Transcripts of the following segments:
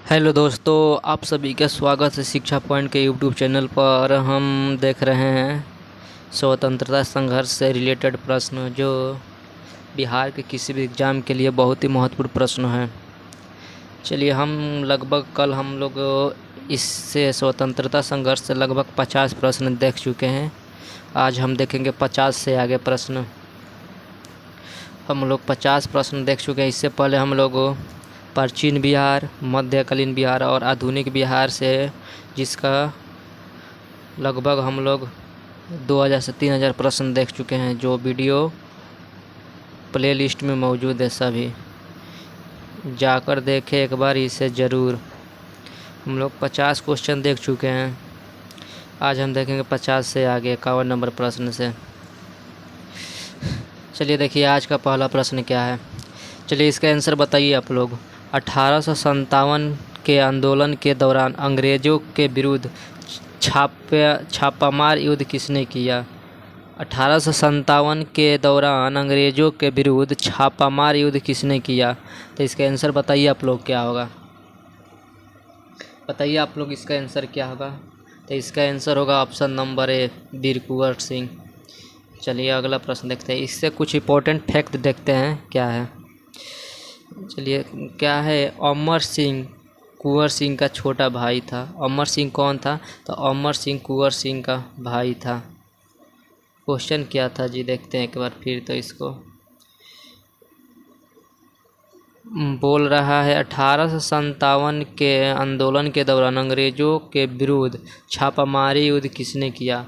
Hello दोस्तों, आप सभी का स्वागत है शिक्षा पॉइंट के यूट्यूब चैनल पर। हम देख रहे हैं स्वतंत्रता संघर्ष से रिलेटेड प्रश्न, जो बिहार के किसी भी एग्ज़ाम के लिए बहुत ही महत्वपूर्ण प्रश्न है। चलिए, कल हम लोग इससे स्वतंत्रता संघर्ष से लगभग 50 प्रश्न देख चुके हैं। आज हम देखेंगे 50 से आगे प्रश्न। हम लोग 50 प्रश्न देख चुके हैं। इससे पहले हम लोग प्राचीन बिहार, मध्यकालीन बिहार और आधुनिक बिहार से, जिसका लगभग हम लोग 2000 से 3000 प्रश्न देख चुके हैं, जो वीडियो प्लेलिस्ट में मौजूद है। सभी जाकर देखें एक बार इसे ज़रूर। हम लोग 50 क्वेश्चन देख चुके हैं। आज हम देखेंगे 50 से आगे 51 नंबर प्रश्न से। चलिए देखिए, आज का पहला प्रश्न क्या है। चलिए इसका आंसर बताइए आप लोग। 1857 के आंदोलन के दौरान अंग्रेज़ों के विरुद्ध छापामार युद्ध किसने किया? 1857 के दौरान अंग्रेज़ों के विरुद्ध छापामार युद्ध किसने किया? तो इसका आंसर बताइए आप लोग क्या होगा। बताइए आप लोग इसका आंसर क्या होगा। तो इसका आंसर होगा ऑप्शन नंबर ए, वीर कुंवर सिंह। चलिए अगला प्रश्न देखते हैं। इससे कुछ इंपॉर्टेंट फैक्ट देखते हैं क्या है। चलिए, क्या है? अमर सिंह कुंवर सिंह का छोटा भाई था। अमर सिंह कौन था? तो अमर सिंह कुंवर सिंह का भाई था। क्वेश्चन क्या था जी, देखते हैं एक बार फिर। तो इसको बोल रहा है 1857 के आंदोलन के दौरान अंग्रेज़ों के विरुद्ध छापामारी युद्ध किसने किया?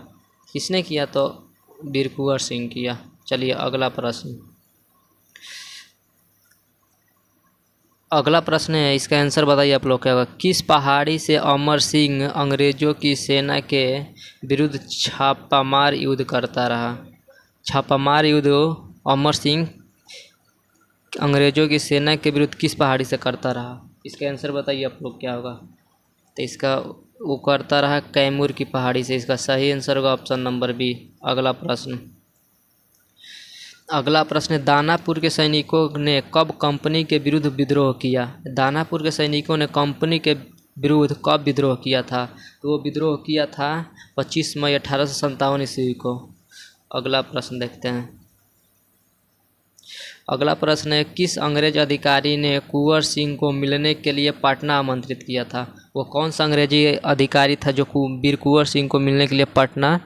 किसने किया? तो वीर कुंवर सिंह किया। चलिए अगला प्रश्न। अगला प्रश्न है, इसका आंसर बताइए आप लोग क्या होगा। किस पहाड़ी से अमर सिंह अंग्रेज़ों की सेना के विरुद्ध छापामार युद्ध करता रहा? छापामार युद्ध अमर सिंह अंग्रेज़ों की सेना के विरुद्ध किस पहाड़ी से करता रहा? इसका आंसर बताइए आप लोग क्या होगा। तो इसका वो करता रहा कैमूर की पहाड़ी से। इसका सही आंसर होगा ऑप्शन नंबर बी। अगला प्रश्न, दानापुर के सैनिकों ने कब कंपनी के विरुद्ध विद्रोह किया? दानापुर के सैनिकों ने कंपनी के विरुद्ध कब विद्रोह किया था? तो वो विद्रोह किया था 25 मई 1857 ईस्वी को। अगला प्रश्न देखते हैं। अगला प्रश्न है, किस अंग्रेज अधिकारी ने कुंवर सिंह को मिलने के लिए पटना आमंत्रित किया था? वो कौन सा अंग्रेजी अधिकारी था जो वीर कुंवर सिंह को मिलने के लिए पटना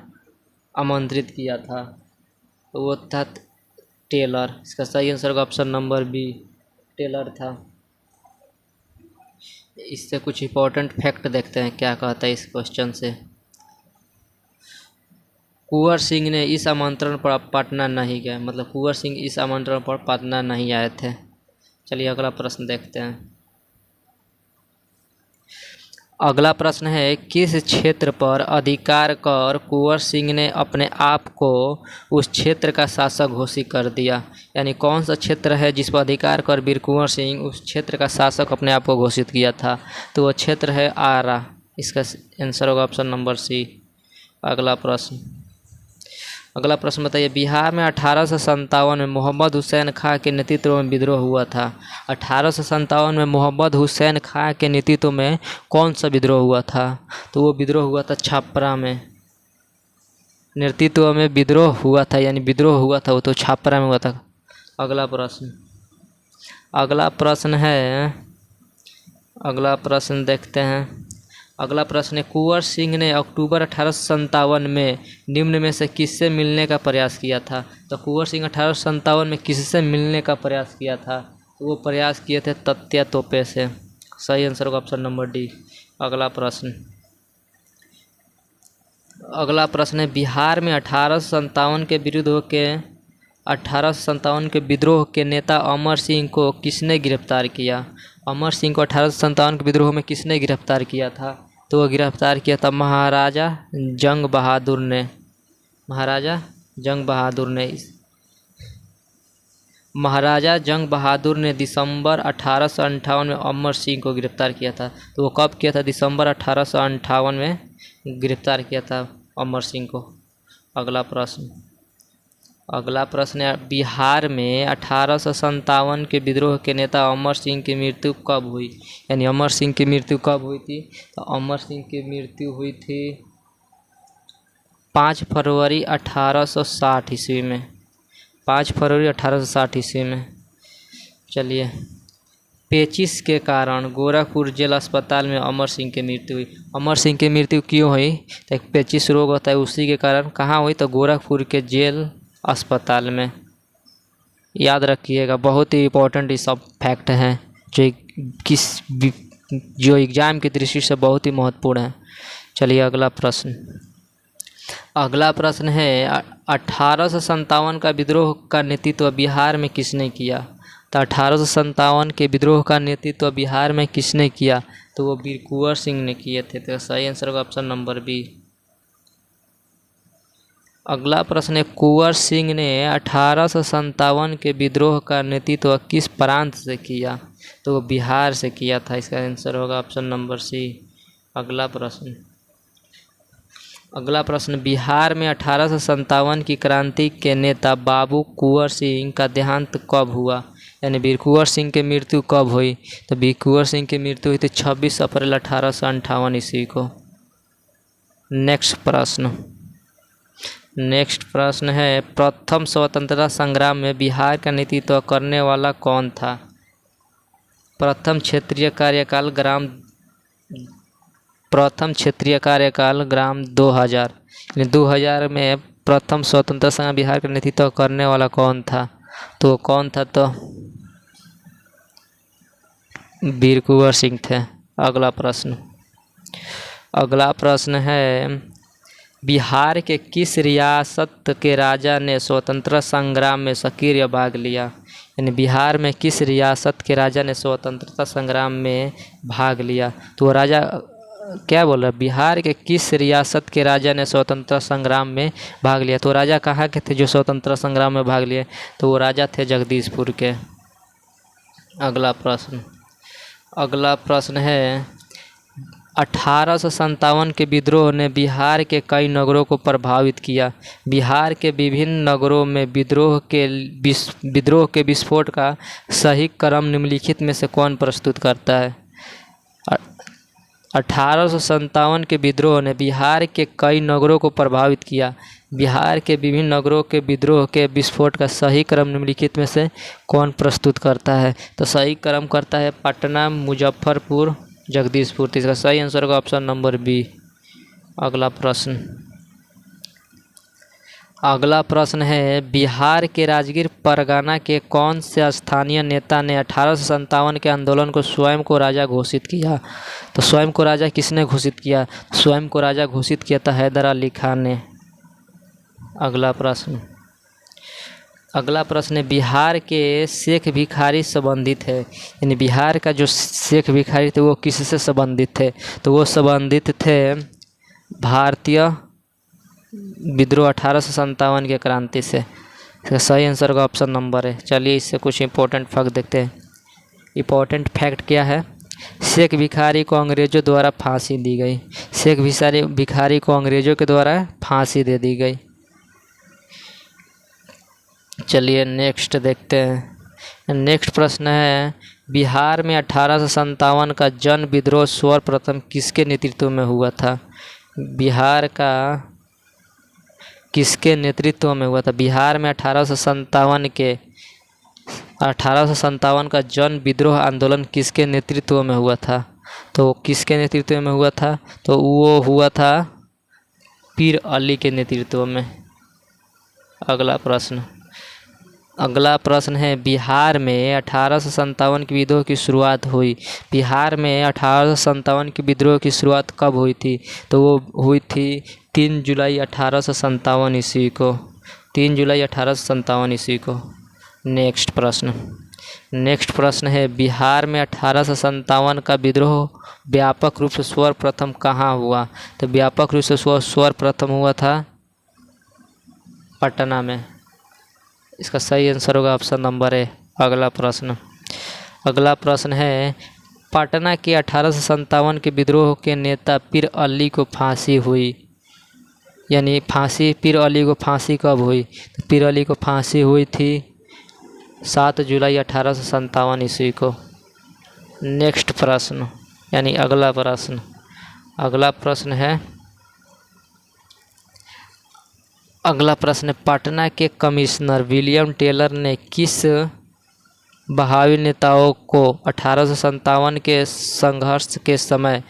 आमंत्रित किया था? तो वो था टेलर। इसका सही आंसर होगा ऑप्शन नंबर बी, टेलर था। इससे कुछ इंपॉर्टेंट फैक्ट देखते हैं क्या कहता है इस क्वेश्चन से। कुंवर सिंह ने इस आमंत्रण पर पटना नहीं गए, मतलब कुंवर सिंह इस आमंत्रण पर पटना नहीं आए थे। चलिए अगला प्रश्न देखते हैं। अगला प्रश्न है, किस क्षेत्र पर अधिकार कर कुंवर सिंह ने अपने आप को उस क्षेत्र का शासक घोषित कर दिया? यानी कौन सा क्षेत्र है जिस पर अधिकार कर वीर कुंवर सिंह उस क्षेत्र का शासक अपने आप को घोषित किया था? तो वह क्षेत्र है आरा। इसका आंसर होगा ऑप्शन नंबर सी। अगला प्रश्न बताइए, बिहार में 1857 में मोहम्मद हुसैन खां के नेतृत्व में विद्रोह हुआ था। 1857 में मोहम्मद हुसैन खां के नेतृत्व में कौन सा विद्रोह हुआ था? तो वो विद्रोह हुआ था छपरा में। नेतृत्व में विद्रोह हुआ था, यानी विद्रोह हुआ था वो तो छपरा में हुआ था। अगला प्रश्न देखते हैं। अगला प्रश्न है, कुंवर सिंह ने अक्टूबर 1857 में निम्न में से किससे मिलने का प्रयास किया था? तो कुंवर सिंह 1857 में किससे मिलने का प्रयास किया था? तो वो प्रयास किए थे तत्या तोपे से। सही आंसर होगा ऑप्शन नंबर डी। अगला प्रश्न है, बिहार में 1857 के विद्रोह के नेता अमर सिंह को किसने गिरफ्तार किया? अमर सिंह को 1857 के विद्रोह में किसने गिरफ्तार किया था? तो वो गिरफ्तार किया था महाराजा जंग बहादुर ने। महाराजा जंग बहादुर ने दिसंबर 1858 में अमर सिंह को गिरफ्तार किया था। तो वो कब किया था? दिसंबर 1858 में गिरफ्तार किया था अमर सिंह को। अगला प्रश्न, अगला प्रश्न है, बिहार में 1857 के विद्रोह के नेता अमर सिंह की मृत्यु कब हुई? यानी अमर सिंह की मृत्यु कब हुई थी? तो अमर सिंह की मृत्यु हुई थी 5 फरवरी 1860 ईस्वी में। 5 फरवरी 1860 ईस्वी में। चलिए, पेचिश के कारण गोरखपुर जेल अस्पताल में अमर सिंह की मृत्यु हुई। अमर सिंह की मृत्यु क्यों हुई? तो एक पेचिश रोग होता है, उसी के कारण कहाँ हुई? तो गोरखपुर के जेल अस्पताल में। याद रखिएगा, बहुत ही इम्पोर्टेंट ये सब फैक्ट हैं जो एग्ज़ाम की दृष्टि से बहुत ही महत्वपूर्ण है। चलिए अगला प्रश्न। अगला प्रश्न है, 1857 का विद्रोह का नेतृत्व बिहार में किसने किया? तो 1857 के विद्रोह का नेतृत्व बिहार में किसने किया? तो वो वीर कुंवर सिंह ने किए थे। तो सही आंसर होगा ऑप्शन नंबर बी। अगला प्रश्न है, कुंवर सिंह ने 1857 के विद्रोह का नेतृत्व किस प्रांत से किया? तो वो बिहार से किया था। इसका आंसर होगा ऑप्शन नंबर सी। अगला प्रश्न, बिहार में 1857 की क्रांति के नेता बाबू कुंवर सिंह का देहांत कब हुआ? यानी वीर कुंवर सिंह की मृत्यु कब हुई? तो वीर कुंवर सिंह की मृत्यु हुई थी 26 अप्रैल 1858 ईस्वी को। नेक्स्ट प्रश्न है, प्रथम स्वतंत्रता संग्राम में बिहार का नेतृत्व करने वाला कौन था? प्रथम क्षेत्रीय कार्यकाल ग्राम 2000, यानी 2000 में प्रथम स्वतंत्रता संग्राम बिहार का नेतृत्व करने वाला कौन था? तो कौन था? तो वीर कुंवर सिंह थे। अगला प्रश्न है, बिहार के किस रियासत के राजा ने स्वतंत्रता संग्राम में सक्रिय भाग लिया? यानी बिहार में किस रियासत के राजा ने स्वतंत्रता संग्राम में भाग लिया? तो वो राजा क्या बोल रहा है? बिहार के किस रियासत के राजा ने स्वतंत्रता संग्राम में भाग लिया? तो राजा कहाँ के थे जो स्वतंत्रता संग्राम में भाग लिए? तो वो राजा थे जगदीशपुर के। अगला प्रश्न है, 1857 के विद्रोह ने बिहार के कई नगरों को प्रभावित किया। बिहार के विभिन्न नगरों में विद्रोह के विस्फोट का सही क्रम निम्नलिखित में से कौन प्रस्तुत करता है? 1857 के विद्रोह ने बिहार के कई नगरों को प्रभावित किया। बिहार के विभिन्न नगरों के विद्रोह के विस्फोट का सही क्रम निम्नलिखित में से कौन प्रस्तुत करता है? तो सही क्रम करता है पटना, मुजफ्फरपुर, जगदीशपुर। इसका सही आंसर होगा ऑप्शन नंबर बी। अगला प्रश्न है, बिहार के राजगीर परगना के कौन से स्थानीय नेता ने 1857 के आंदोलन को स्वयं को राजा घोषित किया? तो स्वयं को राजा किसने घोषित किया? स्वयं को राजा घोषित किया था हैदर अली खान ने। अगला प्रश्न है, बिहार के शेख भिखारी संबंधित है। यानी बिहार का जो शेख भिखारी थे वो किससे संबंधित थे? तो वो संबंधित थे भारतीय विद्रोह 1857 के क्रांति से। इसका सही आंसर का ऑप्शन नंबर है। चलिए इससे कुछ इंपॉर्टेंट फैक्ट देखते हैं। इंपॉर्टेंट फैक्ट क्या है? शेख भिखारी को अंग्रेज़ों द्वारा फांसी दी गई। शेख भिखारी को अंग्रेज़ों के द्वारा फांसी दे दी गई। चलिए नेक्स्ट देखते हैं। नेक्स्ट प्रश्न है, बिहार में 1857 का जन विद्रोह सर्वप्रथम किसके नेतृत्व में हुआ था? बिहार का किसके नेतृत्व में हुआ था? बिहार में 1857 का जन विद्रोह आंदोलन किसके नेतृत्व में हुआ था? तो किसके नेतृत्व में हुआ था? तो वो हुआ था पीर अली के नेतृत्व में। अगला प्रश्न है, बिहार में 1857 के विद्रोह की शुरुआत हुई। बिहार में 1857 के विद्रोह की शुरुआत कब हुई थी? तो वो हुई थी 3 जुलाई 1857 ईस्वी को। 3 जुलाई 1857 ईस्वी को। नेक्स्ट प्रश्न है, बिहार में 1857 का विद्रोह व्यापक रूप से सर्वप्रथम कहाँ हुआ? तो व्यापक रूप से सर्वप्रथम हुआ था पटना में। इसका सही आंसर होगा ऑप्शन नंबर ए। अगला प्रश्न है, पटना के 1857 के विद्रोह के नेता पीर अली को फांसी हुई। यानी फांसी पीर अली को फांसी कब हुई? तो पीर अली को फांसी हुई थी 7 जुलाई 1857 ईस्वी को। नेक्स्ट प्रश्न यानी अगला प्रश्न है पटना के कमिश्नर विलियम टेलर ने किस बहावी नेताओं को 1857 के संघर्ष के समय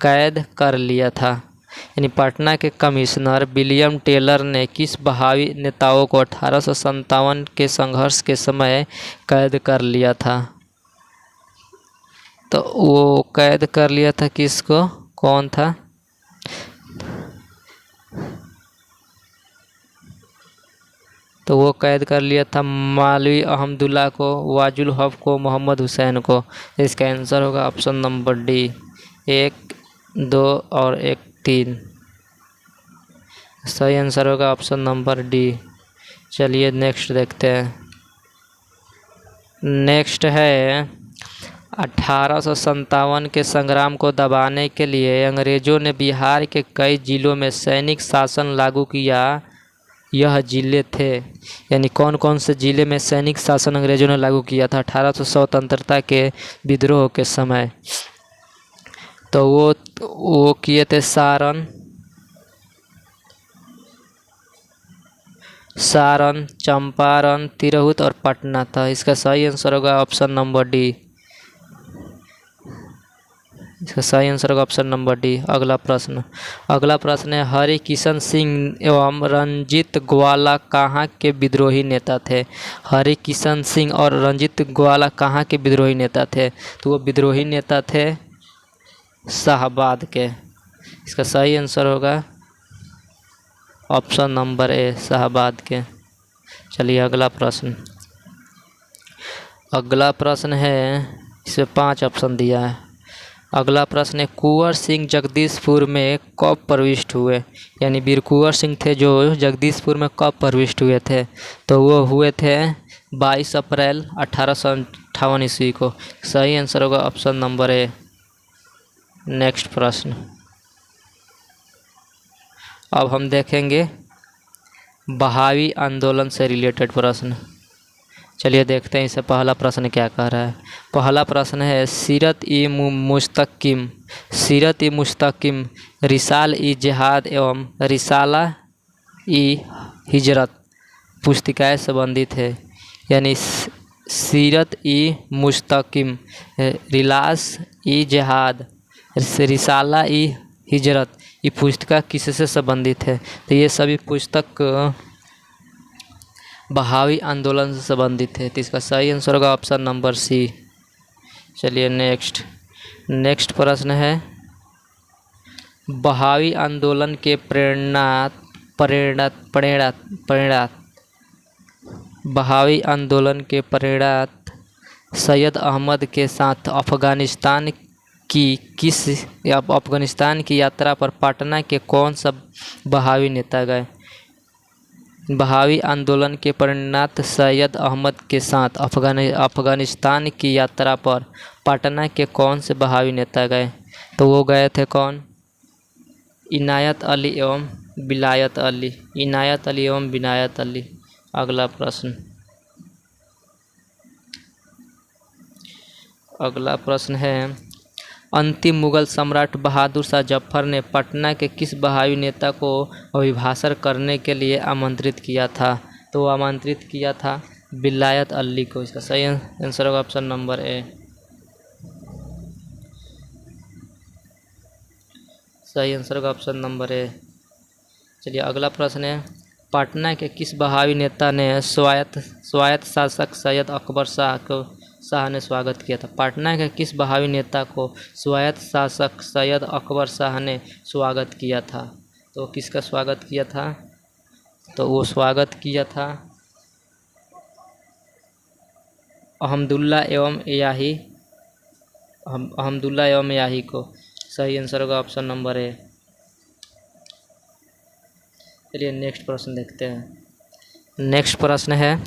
कैद कर लिया था? यानी पटना के कमिश्नर विलियम टेलर ने किस बहावी नेताओं को 1857 के संघर्ष के समय कैद कर लिया था? तो वो कैद कर लिया था किसको? कौन था? तो वो कैद कर लिया था मौलवी अहमदुल्ला को, वाजुल हक को, मोहम्मद हुसैन को। इसका आंसर होगा ऑप्शन नंबर डी, 1, 2 और 1, 3। सही आंसर होगा ऑप्शन नंबर डी। चलिए नेक्स्ट देखते हैं। नेक्स्ट है 1857 के संग्राम को दबाने के लिए अंग्रेजों ने बिहार के कई जिलों में सैनिक शासन लागू किया। यह जिले थे, यानी कौन कौन से जिले में सैनिक शासन अंग्रेजों ने लागू किया था 1800 स्वतंत्रता के विद्रोह के समय? तो वो किए थे सारण, चंपारण, तिरहुत और पटना था। इसका सही आंसर होगा ऑप्शन नंबर डी। इसका सही आंसर होगा ऑप्शन नंबर डी। अगला प्रश्न है हरि किशन सिंह एवं रंजीत ग्वाला कहाँ के विद्रोही नेता थे? हरि किशन सिंह और रंजीत ग्वाला कहाँ के विद्रोही नेता थे? तो वो विद्रोही नेता थे शाहाबाद के। इसका सही आंसर होगा ऑप्शन नंबर ए, शाहाबाद के। चलिए अगला प्रश्न है, इसमें 5 ऑप्शन दिया है। अगला प्रश्न है कुंवर सिंह जगदीशपुर में कब प्रविष्ट हुए? यानी वीर कुंवर सिंह थे जो जगदीशपुर में कब प्रविष्ट हुए थे? तो वो हुए थे 22 अप्रैल 1858 ईस्वी को। सही आंसर होगा ऑप्शन नंबर ए। नेक्स्ट प्रश्न अब हम देखेंगे बहावी आंदोलन से रिलेटेड प्रश्न। चलिए देखते हैं इसे पहला प्रश्न क्या कह रहा है। पहला प्रश्न है सीरत ई मुस्तकिम रिसाल ई जिहाद एवं रिसाला ई हिजरत पुस्तिकाएँ संबंधित है। यानी सीरत ई मुस्तकिम, रिलास ई जिहाद, रिसाला ई हिजरत, ये पुस्तिका किससे संबंधित है? तो ये सभी पुस्तक बहावी आंदोलन से संबंधित है। तो इसका सही आंसर होगा ऑप्शन नंबर सी। चलिए नेक्स्ट प्रश्न है बहावी आंदोलन के बहावी आंदोलन के प्रेरक सैयद अहमद के साथ अफगानिस्तान की यात्रा पर पटना के कौन सा बहावी नेता गए? बहावी आंदोलन के प्रेरक सैयद अहमद के साथ अफगानिस्तान की यात्रा पर पटना के कौन से बहावी नेता गए? तो वो गए थे कौन? इनायत अली एवं विनायत अली। अगला प्रश्न है अंतिम मुगल सम्राट बहादुर शाह जफर ने पटना के किस बहावी नेता को अभिभाषण करने के लिए आमंत्रित किया था? तो वो आमंत्रित किया था विलायत अली को। इसका सही आंसर होगा ऑप्शन नंबर ए। सही आंसर होगा ऑप्शन नंबर ए। चलिए अगला प्रश्न है पटना के किस बहावी नेता ने स्वायत्त शासक सैयद अकबर शाह ने स्वागत किया था? पटना के किस बहावी नेता को स्वायत्त शासक सैयद अकबर शाह ने स्वागत किया था? तो किसका स्वागत किया था? तो वो स्वागत किया था अहमदुल्ला एवं याही को। सही आंसर होगा ऑप्शन नंबर ए। चलिए नेक्स्ट प्रश्न देखते हैं। नेक्स्ट प्रश्न है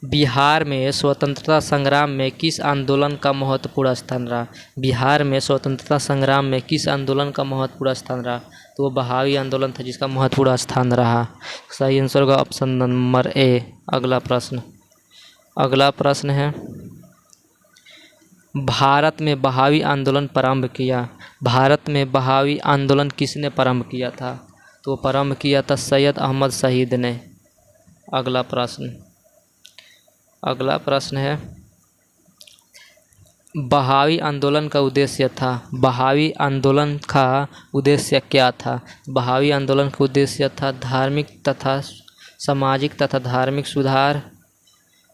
बिहार में स्वतंत्रता संग्राम में किस आंदोलन का महत्वपूर्ण स्थान रहा? बिहार में स्वतंत्रता संग्राम में किस आंदोलन का महत्वपूर्ण स्थान रहा? तो वो बहावी आंदोलन था जिसका महत्वपूर्ण स्थान रहा। सही आंसर होगा ऑप्शन नंबर ए। अगला प्रश्न है, भारत में बहावी आंदोलन प्रारंभ किया। भारत में बहावी आंदोलन किसने प्रारंभ किया था? तो प्रारंभ किया था सैयद अहमद शहीद ने। अगला प्रश्न है, बहावी आंदोलन का उद्देश्य था। बहावी आंदोलन का उद्देश्य क्या था? बहावी आंदोलन का उद्देश्य था धार्मिक तथा सामाजिक तथा धार्मिक सुधार,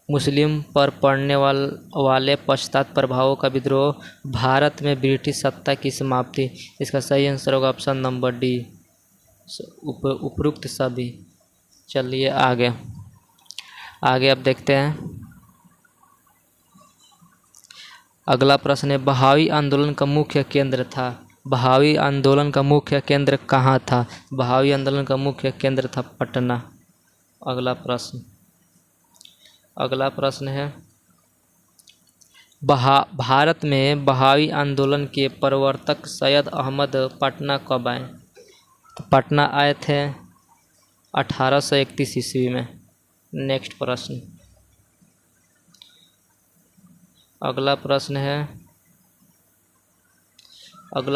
मुस्लिम पर पड़ने वाले पश्चात प्रभावों का विद्रोह, भारत में ब्रिटिश सत्ता की समाप्ति। इसका सही आंसर होगा ऑप्शन नंबर डी, उपरोक्त सभी। चलिए आगे अब देखते हैं। अगला प्रश्न है, बहावी आंदोलन का मुख्य केंद्र था। बहावी आंदोलन का मुख्य केंद्र कहाँ था? बहावी आंदोलन का मुख्य केंद्र था पटना। अगला प्रश्न है, भारत में बहावी आंदोलन के प्रवर्तक सैयद अहमद पटना कब आए? तो पटना आए थे 1831 ईस्वी में। नेक्स्ट प्रश्न। अगला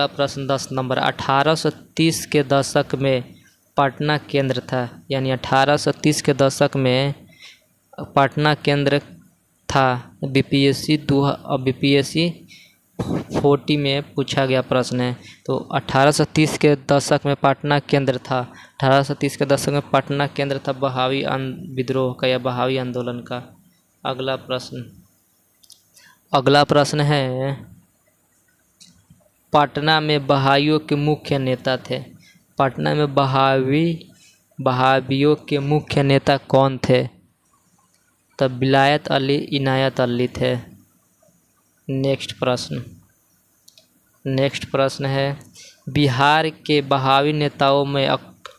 प्रश्न 10 नंबर। 1830 के दशक में पटना केंद्र था, यानी 1830 के दशक में पटना केंद्र था। बीपीएससी 40 में पूछा गया प्रश्न है। तो 1830 के दशक में पटना केंद्र था। 1830 के दशक में पटना केंद्र था बहावी विद्रोह का या बहावी आंदोलन का। अगला प्रश्न है, पटना में बहाइयों के मुख्य नेता थे। पटना में बहावियों के मुख्य नेता कौन थे? तब विलायत अली, इनायत अली थे। नेक्स्ट प्रश्न है, बिहार के बहावी नेताओं में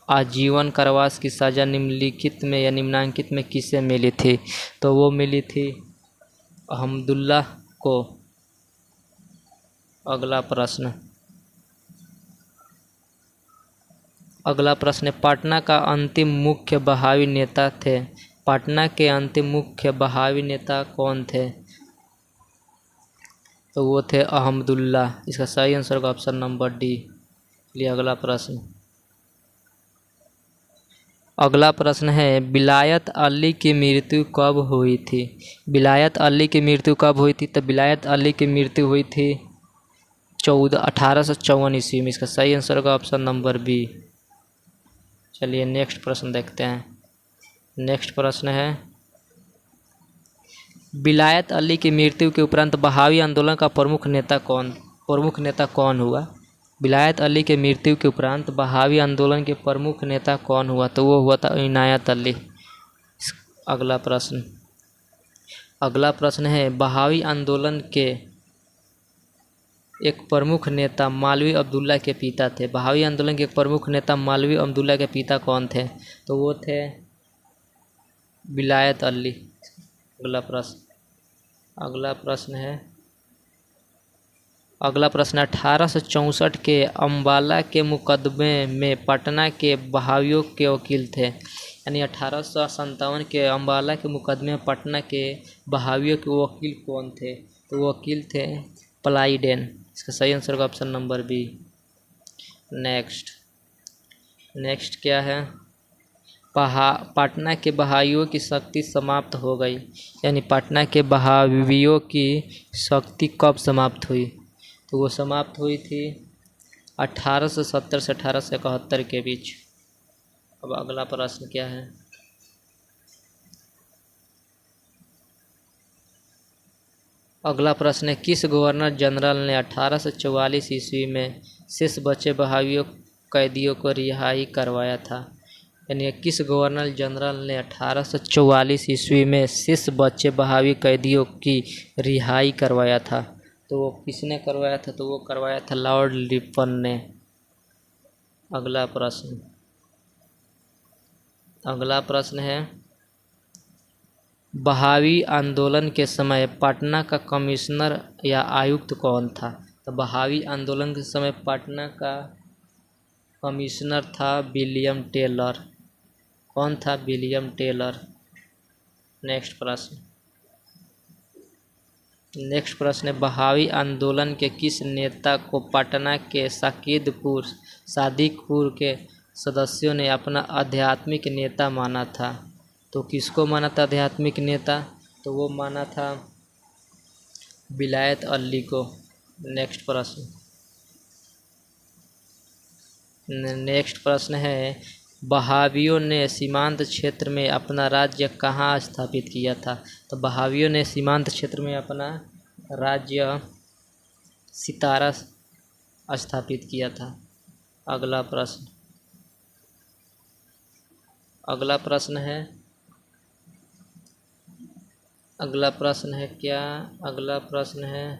आजीवन कारावास की सजा निम्नलिखित में या निम्नांकित में किसे मिली थी? तो वो मिली थी अहमदुल्ला को। अगला प्रश्न है, पटना का अंतिम मुख्य बहावी नेता थे। पटना के अंतिम मुख्य बहावी नेता कौन थे? तो वो थे अहमदुल्ला। इसका सही आंसर होगा ऑप्शन नंबर डी। लिए अगला प्रश्न है, विलायत अली की मृत्यु कब हुई थी? विलायत अली की मृत्यु कब हुई थी? तो विलायत अली की मृत्यु हुई थी 1854 ईस्वी में। इसका सही आंसर होगा ऑप्शन नंबर बी। चलिए नेक्स्ट प्रश्न देखते हैं। नेक्स्ट प्रश्न है, विलायत अली की मृत्यु के उपरांत बहावी आंदोलन का प्रमुख नेता कौन हुआ? विलायत अली के मृत्यु के उपरांत बहावी आंदोलन के प्रमुख नेता कौन हुआ? तो वो हुआ था इनायत अली। अगला प्रश्न है, बहावी आंदोलन के एक प्रमुख नेता मौलवी अब्दुल्ला के पिता थे। बहावी आंदोलन के एक प्रमुख नेता मौलवी अब्दुल्ला के पिता कौन थे? तो वो थे विलायत अली। अगला प्रश्न 1864 के अम्बाला के मुकदमे में पटना के बहावियों के वकील थे। यानी 1857 के अम्बाला के मुकदमे में पटना के बहावियों के वकील कौन थे? तो वकील थे प्लाइडेन। इसका सही आंसर होगा ऑप्शन नंबर बी। नेक्स्ट क्या है, पटना के बहावियों की शक्ति समाप्त हो गई। यानी पटना के बहावियों की शक्ति कब समाप्त हुई? तो वो समाप्त हुई थी 1870 से 1871 के बीच। अब अगला प्रश्न क्या है, अगला प्रश्न है, किस गवर्नर जनरल ने 1844 ईस्वी में शेष बचे बहावियों कैदियों को रिहाई करवाया था? यानी किस गवर्नर जनरल ने 1844 ईस्वी में शेष बचे बहावी कैदियों की रिहाई करवाया था? तो वो किसने करवाया था? तो वो करवाया था लॉर्ड लिपन ने। अगला प्रश्न है, बहावी आंदोलन के समय पटना का कमिश्नर या आयुक्त कौन था? तो बहावी आंदोलन के समय पटना का कमिश्नर था विलियम टेलर। कौन था? William Taylor. नेक्स्ट प्रश्न है, बहावी आंदोलन के किस नेता को पटना के सादिकपुर के सदस्यों ने अपना आध्यात्मिक नेता माना था? तो किसको माना था आध्यात्मिक नेता? तो वो माना था विलायत अली को। नेक्स्ट प्रश्न है, बहावियों ने सीमांत क्षेत्र में अपना राज्य कहाँ स्थापित किया था? तो बहावियों ने सीमांत क्षेत्र में अपना राज्य सितारा स्थापित किया था। अगला प्रश्न है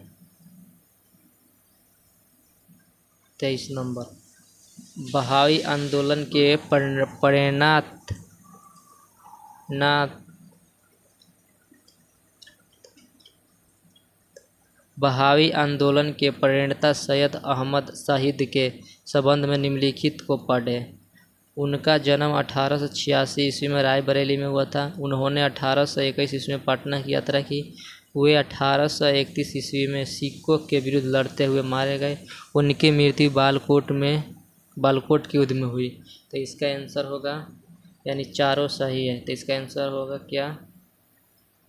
23 नंबर। बहावी आंदोलन के प्रणेता सैयद अहमद शहीद के संबंध में निम्नलिखित को पढ़ें। उनका जन्म 1886 ईस्वी में रायबरेली में हुआ था। उन्होंने 1821 ईस्वी में पटना की यात्रा की। वे 1831 ईस्वी में सिखों के विरुद्ध लड़ते हुए मारे गए। उनकी मृत्यु बालाकोट के युद्ध में हुई। तो इसका आंसर होगा, यानी चारों सही है, तो इसका आंसर होगा क्या?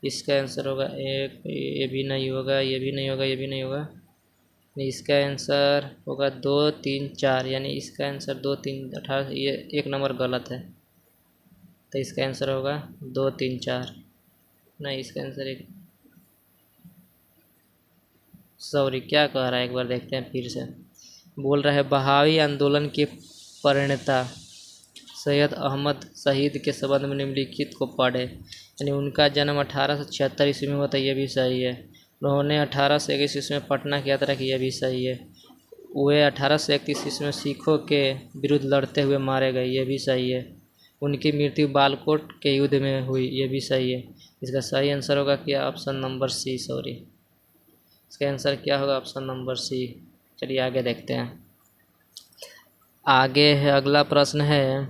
इसका आंसर होगा एक, ये भी नहीं होगा, ये भी नहीं होगा, ये भी नहीं होगा। इसका आंसर होगा 2, 3, 4, यानी इसका आंसर 2, 3, 18, ये 1 नंबर गलत है। तो इसका आंसर होगा 2, 3, 4। नहीं, इसका आंसर सॉरी, क्या कह रहा है एक बार देखते हैं फिर से। बोल रहा है, बहावी आंदोलन के प्रणेता सैयद अहमद शहीद के संबंध में निम्नलिखित को पढ़े। यानी उनका जन्म 1876 ईस्वी में हुआ था, ये भी सही है। उन्होंने 1821 ईस्वी में पटना की यात्रा की, यह भी सही है। वे 1831 ईस्वी में सिखों के विरुद्ध लड़ते हुए मारे गए, ये भी सही है। उनकी मृत्यु बालाकोट के युद्ध में हुई, ये भी सही है। इसका सही आंसर होगा क्या? Option number C. सॉरी, इसका आंसर क्या होगा? Option number C. चलिए आगे देखते हैं। आगे है, अगला प्रश्न है,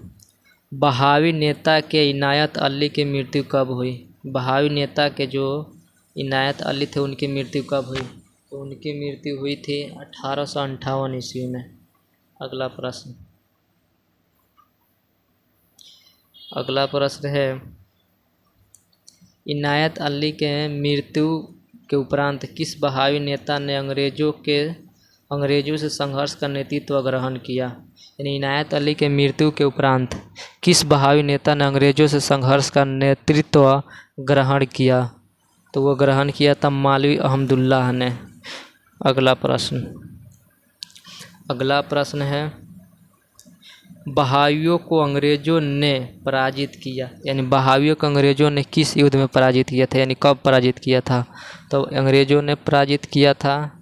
बहावी नेता के इनायत अली की मृत्यु कब हुई? बहावी नेता के जो इनायत अली थे, उनकी मृत्यु कब हुई? तो उनकी मृत्यु हुई थी 1858 ईस्वी में। अगला प्रश्न है, इनायत अली के मृत्यु के उपरांत किस बहावी नेता ने अंग्रेजों से संघर्ष का नेतृत्व ग्रहण किया? यानी इनायत अली के मृत्यु के उपरांत किस बहावी नेता ने अंग्रेजों से संघर्ष का नेतृत्व ग्रहण किया? तो वो ग्रहण किया था मौलवी अहमदुल्लाह ने। अगला प्रश्न है, बहावियों को अंग्रेजों ने पराजित किया। यानी बहावियों को अंग्रेजों ने किस युद्ध में पराजित किया था, यानी कब पराजित किया था? तो अंग्रेजों ने पराजित किया था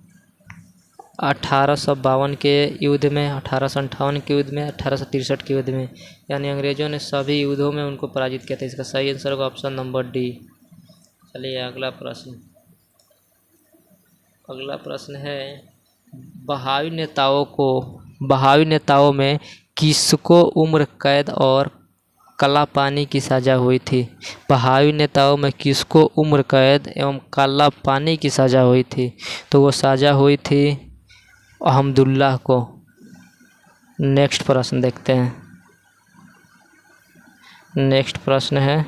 1852 के युद्ध में, 1858 के युद्ध में, 1863 के युद्ध में। यानी अंग्रेजों ने सभी युद्धों में उनको पराजित किया था। इसका सही आंसर होगा ऑप्शन नंबर डी। चलिए अगला प्रश्न है, बहावी नेताओं में किसको उम्र कैद और काला पानी की सज़ा हुई थी? बहावी नेताओं में किसको उम्र कैद एवं काला पानी की सज़ा हुई थी? तो वो सज़ा हुई थी अहमदुल्लाह को। नेक्स्ट प्रश्न देखते हैं। नेक्स्ट प्रश्न है,